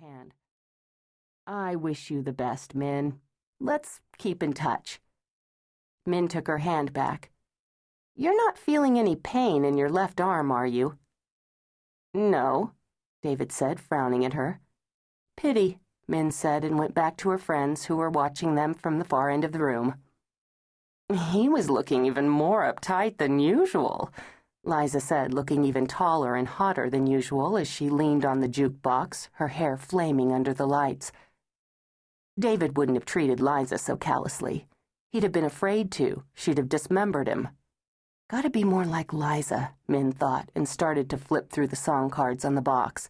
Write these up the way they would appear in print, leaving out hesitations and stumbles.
hand. "I wish you the best, Min. Let's keep in touch." Min took her hand back. "You're not feeling any pain in your left arm, are you?" "No," David said, frowning at her. "Pity," Min said, and went back to her friends who were watching them from the far end of the room. "He was looking even more uptight than usual," Liza said, looking even taller and hotter than usual as she leaned on the jukebox, her hair flaming under the lights. David wouldn't have treated Liza so callously. He'd have been afraid to. She'd have dismembered him. Gotta be more like Liza, Min thought, and started to flip through the song cards on the box.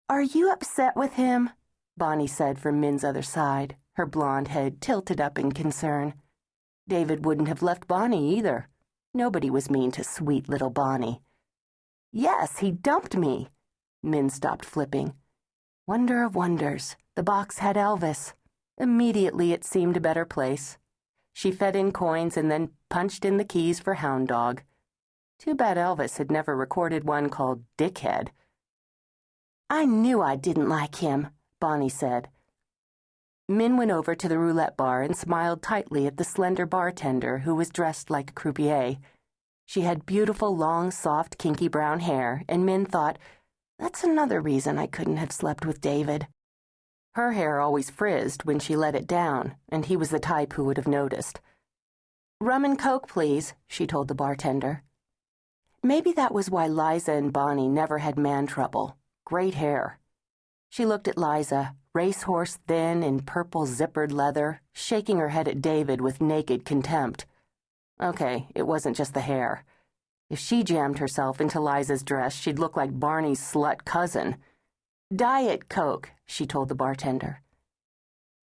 "Are you upset with him?" Bonnie said from Min's other side, her blonde head tilted up in concern. David wouldn't have left Bonnie either. Nobody was mean to sweet little Bonnie. "Yes, he dumped me." Min stopped flipping. Wonder of wonders, the box had Elvis. Immediately it seemed a better place. She fed in coins and then punched in the keys for Hound Dog. Too bad Elvis had never recorded one called Dickhead. "I knew I didn't like him," Bonnie said. Min went over to the roulette bar and smiled tightly at the slender bartender who was dressed like a croupier. She had beautiful, long, soft, kinky brown hair, and Min thought, that's another reason I couldn't have slept with David. Her hair always frizzed when she let it down, and he was the type who would have noticed. "Rum and Coke, please," she told the bartender. Maybe that was why Liza and Bonnie never had man trouble. Great hair. She looked at Liza, racehorse thin in purple zippered leather, shaking her head at David with naked contempt. Okay, it wasn't just the hair. If she jammed herself into Liza's dress, she'd look like Barney's slut cousin. "Diet Coke," she told the bartender.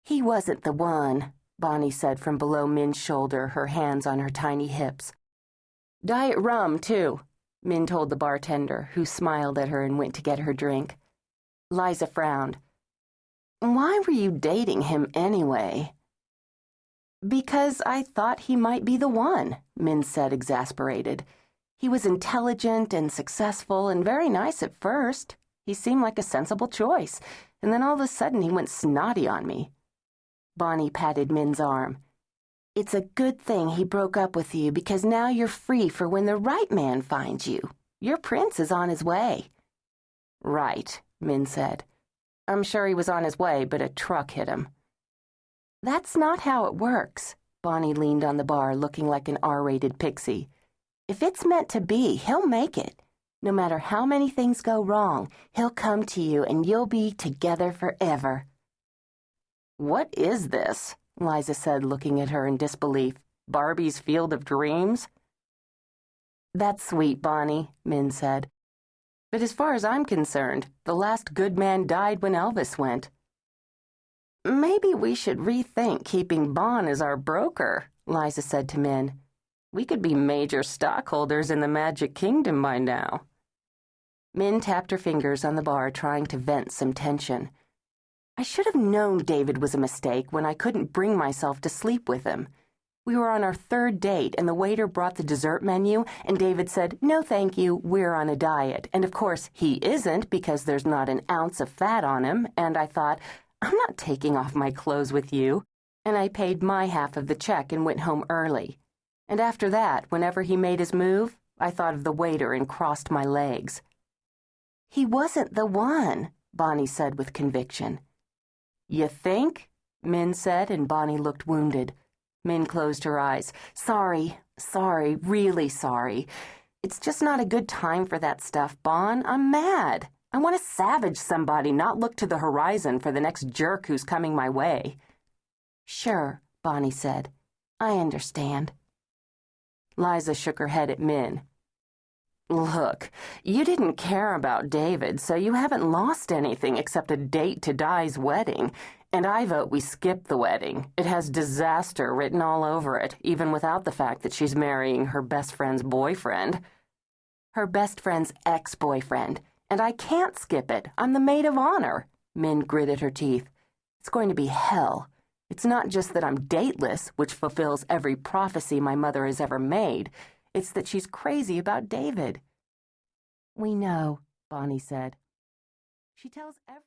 "He wasn't the one," Bonnie said from below Min's shoulder, her hands on her tiny hips. "Diet rum, too," Min told the bartender, who smiled at her and went to get her drink. Liza frowned. "Why were you dating him anyway?" "Because I thought he might be the one," Min said, exasperated. "He was intelligent and successful and very nice at first. He seemed like a sensible choice, and then all of a sudden he went snotty on me." Bonnie patted Min's arm. "It's a good thing he broke up with you because now you're free for when the right man finds you. Your prince is on his way." "Right," Min said. "I'm sure he was on his way, but a truck hit him." "That's not how it works." Bonnie leaned on the bar, looking like an R-rated pixie. "If it's meant to be, he'll make it. No matter how many things go wrong, he'll come to you and you'll be together forever." "What is this?" Liza said, looking at her in disbelief. "Barbie's Field of Dreams?" "That's sweet, Bonnie," Min said. "But as far as I'm concerned, the last good man died when Elvis went." "Maybe we should rethink keeping Bon as our broker," Liza said to Min. "We could be major stockholders in the Magic Kingdom by now." Min tapped her fingers on the bar, trying to vent some tension. "I should have known David was a mistake when I couldn't bring myself to sleep with him. We were on our third date, and the waiter brought the dessert menu, and David said, 'No, thank you, we're on a diet.' And of course, he isn't because there's not an ounce of fat on him, and I thought, I'm not taking off my clothes with you. And I paid my half of the check and went home early. And after that, whenever he made his move, I thought of the waiter and crossed my legs." "He wasn't the one," Bonnie said with conviction. "You think?" Min said, and Bonnie looked wounded. Min closed her eyes. Sorry, really sorry. It's just not a good time for that stuff, Bon. I'm mad. I want to savage somebody, not look to the horizon for the next jerk who's coming my way." "Sure," Bonnie said. "I understand." Liza shook her head at Min. "Look, you didn't care about David, so you haven't lost anything except a date to Di's wedding. And I vote we skip the wedding. It has disaster written all over it, even without the fact that she's marrying her best friend's boyfriend." "Her best friend's ex-boyfriend. And I can't skip it. I'm the maid of honor." Min gritted her teeth. "It's going to be hell. It's not just that I'm dateless, which fulfills every prophecy my mother has ever made. It's that she's crazy about David." "We know," Bonnie said. "She tells every